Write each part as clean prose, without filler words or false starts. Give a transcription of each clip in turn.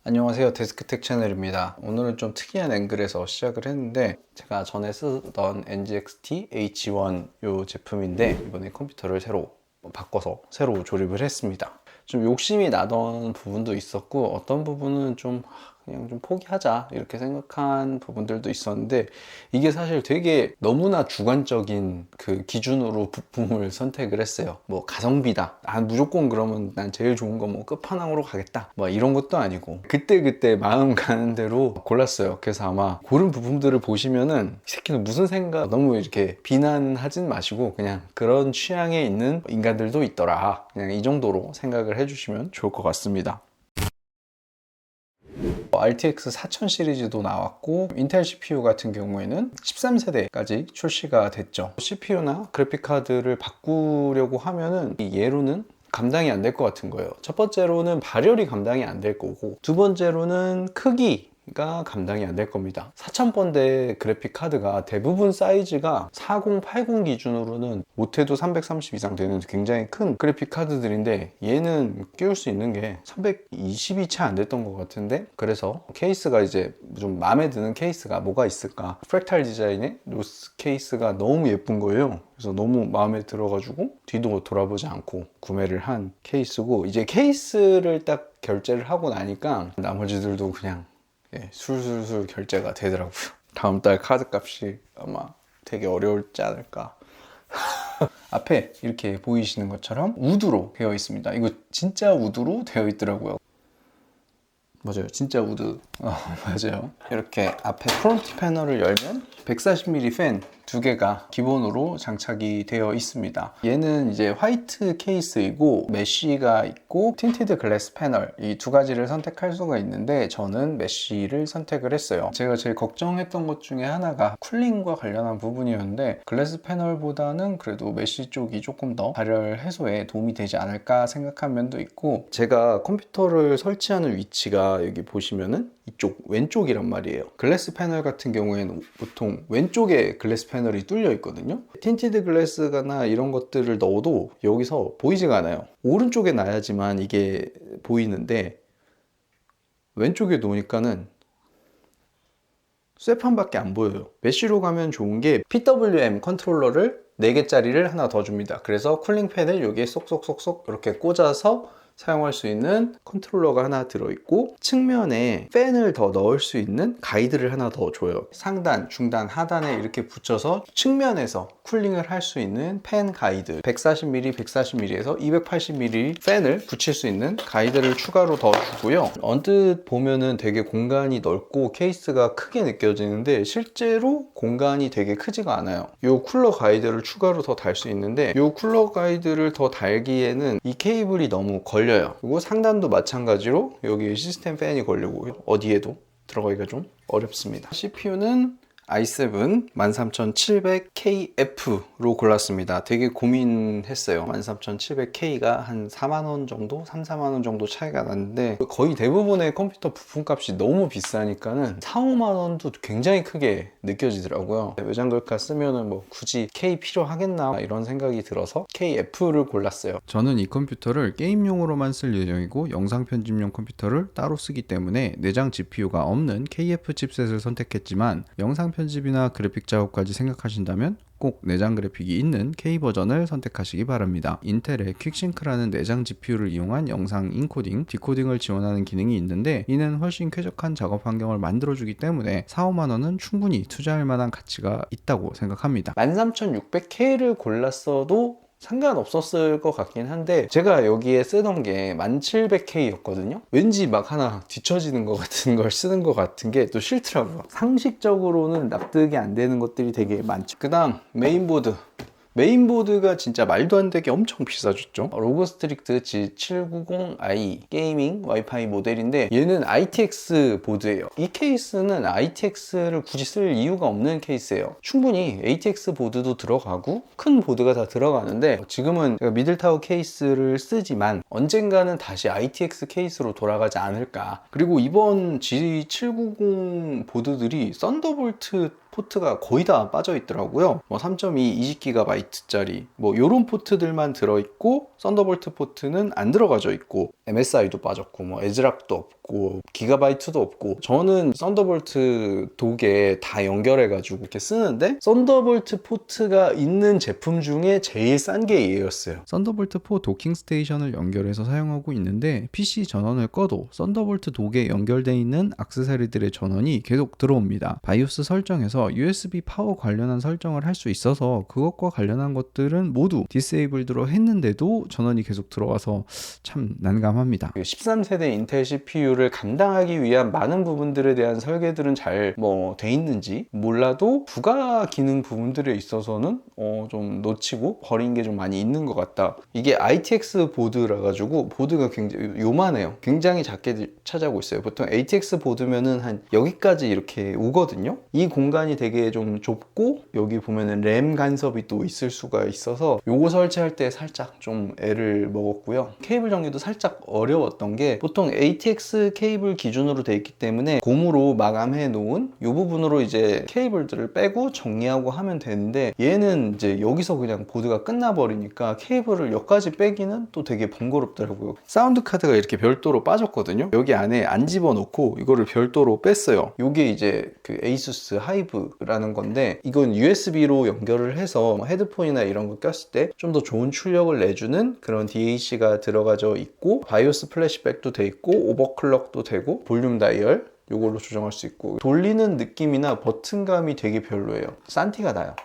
안녕하세요, 데스크텍 채널입니다. 오늘은 좀 특이한 앵글에서 시작을 했는데, 제가 전에 쓰던 NGXT H1 이 제품인데 이번에 컴퓨터를 새로 바꿔서 새로 조립을 했습니다. 좀 욕심이 나던 부분도 있었고, 어떤 부분은 좀 그냥 좀 포기하자 이렇게 생각한 부분들도 있었는데, 이게 사실 되게 너무나 주관적인 그 기준으로 부품을 선택을 했어요. 뭐 가성비다, 무조건 그러면 난 제일 좋은 거 뭐 끝판왕으로 가겠다, 뭐 이런 것도 아니고 그때그때 마음 가는 대로 골랐어요. 그래서 아마 고른 부품들을 보시면은 이 새끼는 무슨 생각, 너무 이렇게 비난하진 마시고 그냥 그런 취향에 있는 인간들도 있더라, 그냥 이 정도로 생각을 해주시면 좋을 것 같습니다. RTX 4000 시리즈도 나왔고, 인텔 CPU 같은 경우에는 13세대까지 출시가 됐죠. CPU나 그래픽카드를 바꾸려고 하면은 얘로는 감당이 안 될 것 같은 거예요. 첫 번째로는 발열이 감당이 안 될 거고, 두 번째로는 크기가 감당이 안 될 겁니다. 4000번대 그래픽 카드가 대부분 사이즈가 4080 기준으로는 못해도 330 이상 되는 굉장히 큰 그래픽 카드들인데, 얘는 끼울 수 있는 게 320이 채 안 됐던 것 같은데, 그래서 케이스가 이제 좀 마음에 드는 케이스가 뭐가 있을까, 프랙탈 디자인의 노스 케이스가 너무 예쁜 거예요. 그래서 너무 마음에 들어가지고 뒤도 돌아보지 않고 구매를 한 케이스고, 이제 케이스를 딱 결제를 하고 나니까 나머지들도 그냥 술술술 결제가 되더라고요. 다음 달 카드 값이 아마 되게 어려울지 않을까. 앞에 이렇게 보이시는 것처럼 우드로 되어 있습니다. 이거 진짜 우드로 되어 있더라고요. 맞아요, 진짜 우드. 맞아요. 이렇게 앞에 프론트 패널을 열면 140mm 팬 두 개가 기본으로 장착이 되어 있습니다. 얘는 이제 화이트 케이스이고 메쉬가 있고 틴티드 글래스 패널, 이 두 가지를 선택할 수가 있는데 저는 메쉬를 선택을 했어요. 제가 제일 걱정했던 것 중에 하나가 쿨링과 관련한 부분이었는데, 글래스 패널보다는 그래도 메쉬 쪽이 조금 더 발열 해소에 도움이 되지 않을까 생각한 면도 있고, 제가 컴퓨터를 설치하는 위치가 여기 보시면은 이쪽 왼쪽이란 말이에요. 글래스 패널 같은 경우에는 보통 왼쪽에 글래스 패널이 뚫려 있거든요. 틴티드 글래스나 이런 것들을 넣어도 여기서 보이지가 않아요. 오른쪽에 놔야지만 이게 보이는데, 왼쪽에 놓으니까는 쇠판밖에 안 보여요. 메쉬로 가면 좋은 게 PWM 컨트롤러를 4개짜리를 하나 더 줍니다. 그래서 쿨링 팬을 여기에 쏙쏙쏙쏙 이렇게 꽂아서 사용할 수 있는 컨트롤러가 하나 들어있고, 측면에 팬을 더 넣을 수 있는 가이드를 하나 더 줘요. 상단, 중단, 하단에 이렇게 붙여서 측면에서 쿨링을 할 수 있는 팬 가이드, 140mm, 140mm에서 280mm 팬을 붙일 수 있는 가이드를 추가로 더 주고요. 언뜻 보면은 되게 공간이 넓고 케이스가 크게 느껴지는데 실제로 공간이 되게 크지가 않아요. 이 쿨러 가이드를 추가로 더 달 수 있는데, 이 쿨러 가이드를 더 달기에는 이 케이블이 너무 걸려요. 그리고 상단도 마찬가지로 여기 시스템 팬이 걸리고 어디에도 들어가기가 좀 어렵습니다. CPU는 i7 13700KF로 골랐습니다. 되게 고민했어요. 13700K가 한 4만원 정도? 3, 4만원 정도 차이가 났는데, 거의 대부분의 컴퓨터 부품값이 너무 비싸니까는 4, 5만원도 굉장히 크게 느껴지더라고요. 외장글카 쓰면은 뭐 굳이 K 필요하겠나 이런 생각이 들어서 KF를 골랐어요. 저는 이 컴퓨터를 게임용으로만 쓸 예정이고 영상 편집용 컴퓨터를 따로 쓰기 때문에 내장 GPU가 없는 KF 칩셋을 선택했지만, 영상 편집이나 그래픽 작업까지 생각하신다면 꼭 내장 그래픽이 있는 K 버전을 선택하시기 바랍니다. 인텔의 퀵싱크라는 내장 GPU를 이용한 영상 인코딩, 디코딩을 지원하는 기능이 있는데, 이는 훨씬 쾌적한 작업 환경을 만들어주기 때문에 4, 5만원은 충분히 투자할 만한 가치가 있다고 생각합니다. 13600K를 골랐어도 상관없었을 것 같긴 한데, 제가 여기에 쓰던 게 1700K였거든요. 왠지 막 하나 뒤처지는 것 같은 걸 쓰는 것 같은 게 또 싫더라고요. 상식적으로는 납득이 안 되는 것들이 되게 많죠. 그 다음 메인보드. 메인보드가 진짜 말도 안 되게 엄청 비싸졌죠. 로그스트릭트 G790i 게이밍 와이파이 모델인데, 얘는 ITX 보드예요. 이 케이스는 ITX를 굳이 쓸 이유가 없는 케이스예요. 충분히 ATX 보드도 들어가고 큰 보드가 다 들어가는데, 지금은 제가 미들타워 케이스를 쓰지만 언젠가는 다시 ITX 케이스로 돌아가지 않을까. 그리고 이번 G790 보드들이 썬더볼트 포트가 거의 다 빠져 있더라고요. 3.2 20GB짜리 요런 포트들만 들어있고, 썬더볼트 포트는 안 들어가져 있고, MSI도 빠졌고, 에즈락도 없고, 기가바이트도 없고. 저는 썬더볼트 독에 다 연결해가지고 이렇게 쓰는데, 썬더볼트 포트가 있는 제품 중에 제일 싼 게 얘였어요. 썬더볼트 4 도킹 스테이션을 연결해서 사용하고 있는데, PC 전원을 꺼도 썬더볼트 독에 연결되어 있는 액세서리들의 전원이 계속 들어옵니다. 바이오스 설정에서 USB 파워 관련한 설정을 할 수 있어서 그것과 관련한 것들은 모두 디세이블드로 했는데도 전원이 계속 들어와서 참 난감합니다. 13세대 인텔 CPU를 감당하기 위한 많은 부분들에 대한 설계들은 잘 돼 있는지 몰라도 부가 기능 부분들에 있어서는 좀 놓치고 버린 게 좀 많이 있는 것 같다. 이게 ITX 보드라 가지고 보드가 굉장히 요만해요. 굉장히 작게 차지하고 있어요. 보통 ATX 보드면은 한 여기까지 이렇게 오거든요. 이 공간이 되게 좀 좁고, 여기 보면은 램 간섭이 또 있을 수가 있어서 요거 설치할 때 살짝 좀 애를 먹었고요. 케이블 정리도 살짝 어려웠던 게, 보통 ATX 케이블 기준으로 돼 있기 때문에 고무로 마감해 놓은 이 부분으로 이제 케이블들을 빼고 정리하고 하면 되는데, 얘는 이제 여기서 그냥 보드가 끝나버리니까 케이블을 여기까지 빼기는 또 되게 번거롭더라고요. 사운드 카드가 이렇게 별도로 빠졌거든요. 여기 안에 안 집어넣고 이거를 별도로 뺐어요. 이게 이제 그 에이수스 하이브라는 건데, 이건 USB로 연결을 해서 헤드폰이나 이런 거 꼈을 때 좀 더 좋은 출력을 내주는 그런 DAC가 들어가져 있고, 바이오스 플래시백도 돼 있고, 오버클럭도 되고, 볼륨 다이얼 이걸로 조정할 수 있고, 돌리는 느낌이나 버튼감이 되게 별로예요. 싼 티가 나요.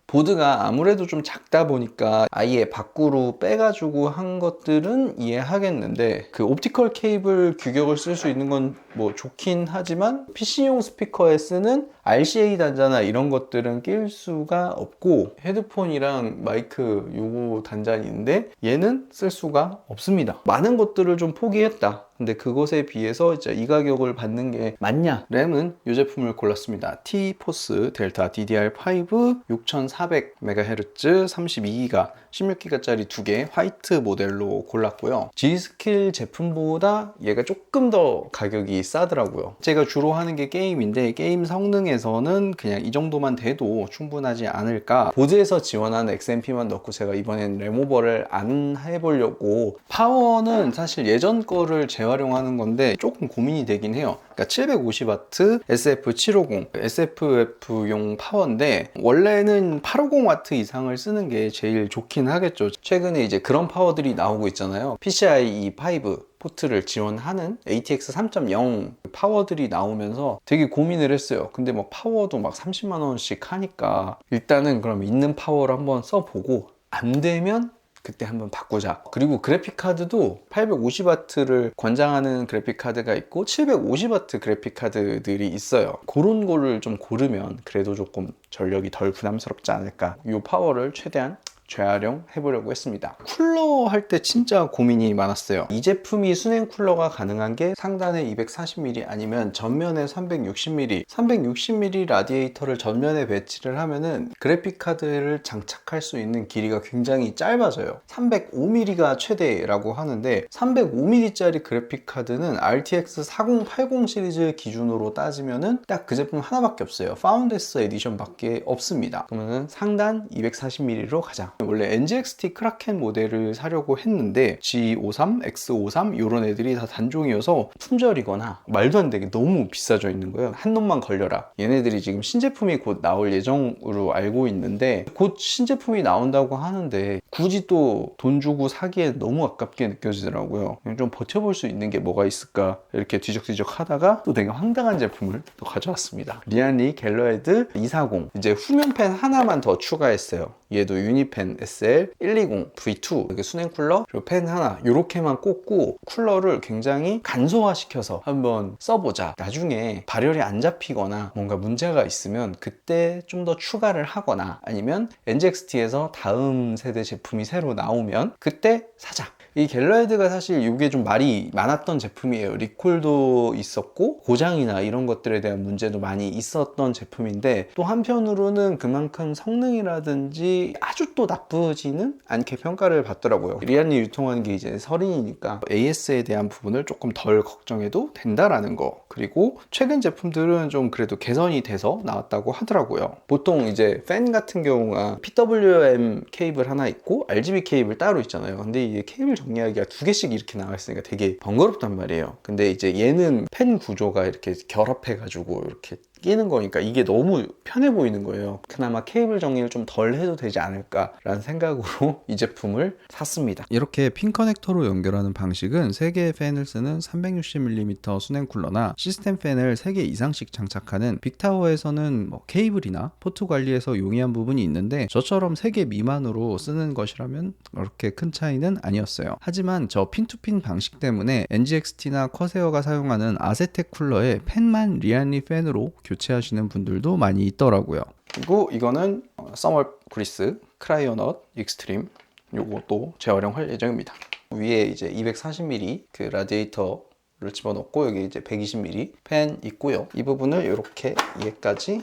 보드가 아무래도 좀 작다 보니까 아예 밖으로 빼가지고 한 것들은 이해하겠는데, 그 옵티컬 케이블 규격을 쓸 수 있는 건 좋긴 하지만 PC용 스피커에 쓰는 RCA 단자나 이런 것들은 낄 수가 없고, 헤드폰이랑 마이크 요거 단자는 있는데 얘는 쓸 수가 없습니다. 많은 것들을 좀 포기했다. 근데 그것에 비해서 이제 이 가격을 받는 게 맞냐? 램은 이 제품을 골랐습니다. T-Force 델타 DDR5 6400MHz 32GB 16GB짜리 2개 화이트 모델로 골랐고요. G스킬 제품보다 얘가 조금 더 가격이 싸더라고요. 제가 주로 하는 게 게임인데, 게임 성능에서는 그냥 이 정도만 돼도 충분하지 않을까. 보드에서 지원하는 XMP만 넣고 제가 이번엔 램오버를 안 해보려고. 파워는 사실 예전 거를 재활용하는 건데 조금 고민이 되긴 해요. 그러니까 750W SF750 SFF용 파워인데, 원래는 850W 이상을 쓰는 게 제일 좋긴 하겠죠. 최근에 이제 그런 파워들이 나오고 있잖아요. PCIe 5 포트를 지원하는 ATX 3.0 파워들이 나오면서 되게 고민을 했어요. 근데 파워도 막 30만 원씩 하니까 일단은 그럼 있는 파워를 한번 써보고, 안 되면 그때 한번 바꾸자. 그리고 그래픽카드도 850W를 권장하는 그래픽카드가 있고 750W 그래픽카드들이 있어요. 그런 거를 좀 고르면 그래도 조금 전력이 덜 부담스럽지 않을까. 이 파워를 최대한 재활용 해보려고 했습니다. 쿨러 할 때 진짜 고민이 많았어요. 이 제품이 순행 쿨러가 가능한 게 상단에 240mm 아니면 전면에 360mm 360mm 라디에이터를 전면에 배치를 하면은 그래픽카드를 장착할 수 있는 길이가 굉장히 짧아져요. 305mm가 최대라고 하는데 305mm짜리 그래픽카드는 RTX 4080 시리즈 기준으로 따지면은 딱 그 제품 하나밖에 없어요. 파운데스 에디션 밖에 없습니다. 그러면은 상단 240mm로 가자. 원래 NGXT 크라켄 모델을 사려고 했는데 G53, X53 이런 애들이 다 단종이어서 품절이거나 말도 안 되게 너무 비싸져 있는 거예요. 한 놈만 걸려라. 얘네들이 지금 신제품이 곧 나올 예정으로 알고 있는데, 곧 신제품이 나온다고 하는데 굳이 또 돈 주고 사기엔 너무 아깝게 느껴지더라고요. 그냥 좀 버텨볼 수 있는 게 뭐가 있을까 이렇게 뒤적뒤적 하다가 또 되게 황당한 제품을 또 가져왔습니다. 리안리 갤러헤드 240. 이제 후면팬 하나만 더 추가했어요. 얘도 유니펜 SL 120 V2 이렇게 순행 쿨러, 그리고 펜 하나 이렇게만 꽂고 쿨러를 굉장히 간소화시켜서 한번 써보자. 나중에 발열이 안 잡히거나 뭔가 문제가 있으면 그때 좀 더 추가를 하거나, 아니면 NGXT에서 다음 세대 제품이 새로 나오면 그때 사자. 이 갤러헤드가 사실 이게 좀 말이 많았던 제품이에요. 리콜도 있었고 고장이나 이런 것들에 대한 문제도 많이 있었던 제품인데, 또 한편으로는 그만큼 성능이라든지 아주 또 나쁘지는 않게 평가를 받더라고요. 리안이 유통하는 게 이제 서린이니까 AS에 대한 부분을 조금 덜 걱정해도 된다라는 거. 그리고 최근 제품들은 좀 그래도 개선이 돼서 나왔다고 하더라고요. 보통 이제 팬 같은 경우가 PWM 케이블 하나 있고 RGB 케이블 따로 있잖아요. 근데 이게 케이블 정리하기가 두 개씩 이렇게 나와 있으니까 되게 번거롭단 말이에요. 근데 이제 얘는 팬 구조가 이렇게 결합해가지고 이렇게 끼는 거니까 이게 너무 편해 보이는 거예요. 그나마 케이블 정리를 좀 덜 해도 되지 않을까라는 생각으로 이 제품을 샀습니다. 이렇게 핀 커넥터로 연결하는 방식은 3개의 팬을 쓰는 360mm 순행 쿨러나 시스템 팬을 3개 이상씩 장착하는 빅타워에서는 뭐 케이블이나 포트 관리에서 용이한 부분이 있는데, 저처럼 3개 미만으로 쓰는 것이라면 그렇게 큰 차이는 아니었어요. 하지만 저 핀투핀 방식 때문에 NGXT나 커세어가 사용하는 아세텍 쿨러에 팬만 리안리 팬으로 교체하시는 분들도 많이 있더라고요. 그리고 이거는 서머 그리스 크라이오넛 익스트림, 요것도 재활용할 예정입니다. 위에 이제 240mm 그 라디에이터를 집어넣고 여기 이제 120mm 팬 있고요. 이 부분을 이렇게 얘까지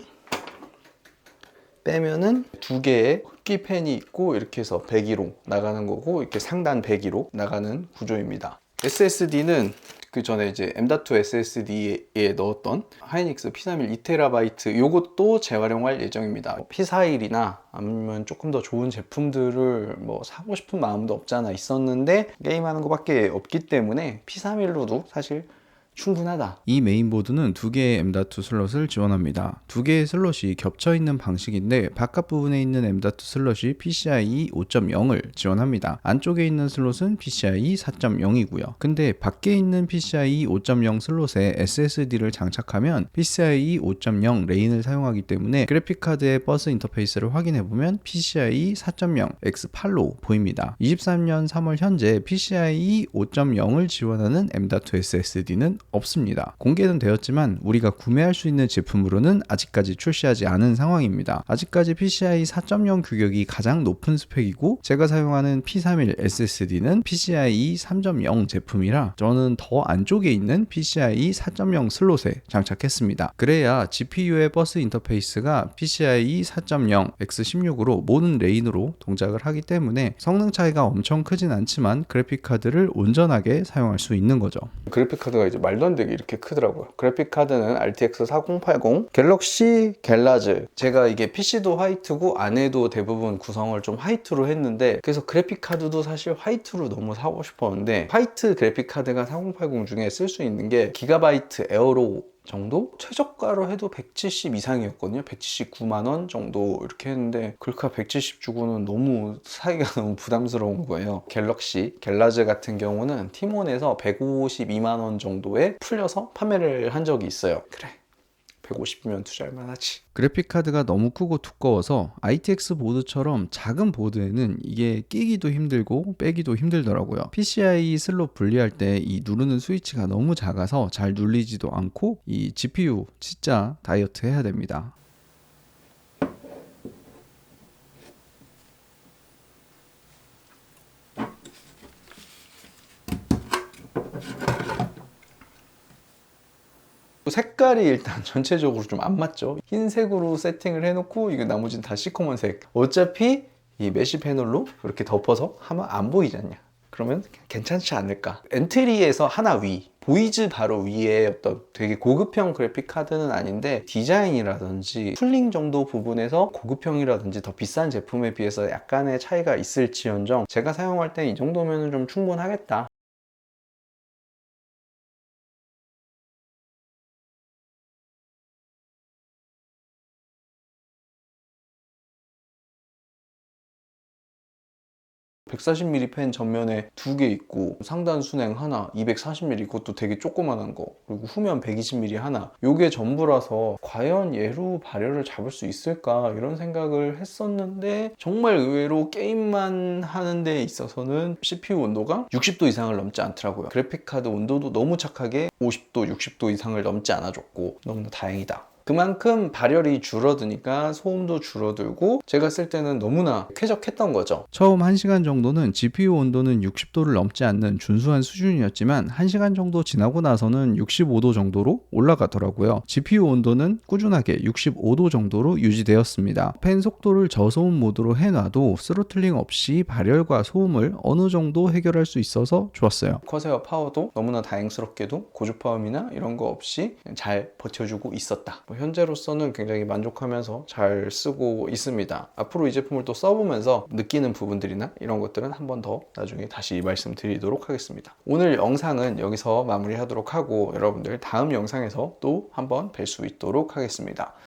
빼면은 2개의 흡기 팬이 있고 이렇게 해서 배기로 나가는 거고, 이렇게 상단 배기로 나가는 구조입니다. SSD는 그 전에 이제 M.2 SSD에 넣었던 하이닉스 P31 2TB 요것도 재활용할 예정입니다. P41이나 아니면 조금 더 좋은 제품들을 뭐 사고 싶은 마음도 없잖아 있었는데, 게임하는 것밖에 없기 때문에 P31로도 사실 충분하다. 이 메인보드는 2개의 M.2 슬롯을 지원합니다. 2개의 슬롯이 겹쳐있는 방식인데, 바깥 부분에 있는 M.2 슬롯이 PCIe 5.0을 지원합니다. 안쪽에 있는 슬롯은 PCIe 4.0이고요. 근데 밖에 있는 PCIe 5.0 슬롯에 SSD를 장착하면 PCIe 5.0 레인을 사용하기 때문에 그래픽카드의 버스 인터페이스를 확인해보면 PCIe 4.0 X8로 보입니다. 23년 3월 현재 PCIe 5.0을 지원하는 M.2 SSD는 없습니다. 공개는 되었지만 우리가 구매할 수 있는 제품으로는 아직까지 출시하지 않은 상황입니다. 아직까지 PCIe 4.0 규격이 가장 높은 스펙이고, 제가 사용하는 P31 SSD는 PCIe 3.0 제품이라 저는 더 안쪽에 있는 PCIe 4.0 슬롯에 장착했습니다. 그래야 GPU의 버스 인터페이스가 PCIe 4.0 X16으로 모든 레인으로 동작을 하기 때문에 성능 차이가 엄청 크진 않지만 그래픽카드를 온전하게 사용할 수 있는 거죠. 그래픽카드가 이제 말도 안 되게 이렇게 크더라고요. 그래픽카드는 RTX 4080 갤럭시 갤라즈. 제가 이게 PC도 화이트고 안에도 대부분 구성을 좀 화이트로 했는데, 그래서 그래픽카드도 사실 화이트로 너무 사고 싶었는데, 화이트 그래픽카드가 4080 중에 쓸 수 있는 게 기가바이트 에어로 정도? 최저가로 해도 170 이상이었거든요. 179만원 정도 이렇게 했는데, 글카 170 주고는 너무 사기가 너무 부담스러운 거예요. 갤럭시 갤라즈 같은 경우는 티몬에서 152만원 정도에 풀려서 판매를 한 적이 있어요. 그래, 150이면 투자할 만하지. 그래픽카드가 너무 크고 두꺼워서 ITX 보드처럼 작은 보드에는 이게 끼기도 힘들고 빼기도 힘들더라고요. PCIe 슬롯 분리할 때 이 누르는 스위치가 너무 작아서 잘 눌리지도 않고, 이 GPU 진짜 다이어트 해야 됩니다. 색깔이 일단 전체적으로 좀 안 맞죠. 흰색으로 세팅을 해놓고 이거 나머지는 다 시커먼색. 어차피 이 메쉬 패널로 이렇게 덮어서 하면 안 보이지 않냐. 그러면 괜찮지 않을까. 엔트리에서 하나 위, 보이즈 바로 위에 어떤 되게 고급형 그래픽 카드는 아닌데, 디자인이라든지 쿨링 정도 부분에서 고급형이라든지 더 비싼 제품에 비해서 약간의 차이가 있을지언정 제가 사용할 때 이 정도면 좀 충분하겠다. (140mm) 펜 전면에 2개 있고, 상단 순행 하나, 240mm 그것도 되게 조그만한 거, 그리고 후면 120mm 하나, 요게 전부라서 과연 얘로 발열을 잡을 수 있을까 이런 생각을 했었는데, 정말 의외로 게임만 하는 데 있어서는 CPU 온도가 60도 이상을 넘지 않더라고요. 그래픽카드 온도도 너무 착하게 50도, 60도 이상을 넘지 않아줬고 너무나 다행이다. 그만큼 발열이 줄어드니까 소음도 줄어들고 제가 쓸 때는 너무나 쾌적했던 거죠. 처음 1시간 정도는 GPU 온도는 60도를 넘지 않는 준수한 수준이었지만 1시간 정도 지나고 나서는 65도 정도로 올라가더라고요. GPU 온도는 꾸준하게 65도 정도로 유지되었습니다. 팬 속도를 저소음 모드로 해놔도 스로틀링 없이 발열과 소음을 어느 정도 해결할 수 있어서 좋았어요. 커세어 파워도 너무나 다행스럽게도 고주파음이나 이런 거 없이 잘 버텨주고 있었다. 현재로서는 굉장히 만족하면서 잘 쓰고 있습니다. 앞으로 이 제품을 또 써보면서 느끼는 부분들이나 이런 것들은 한 번 더 나중에 다시 말씀드리도록 하겠습니다. 오늘 영상은 여기서 마무리하도록 하고 여러분들 다음 영상에서 또 한번 뵐 수 있도록 하겠습니다.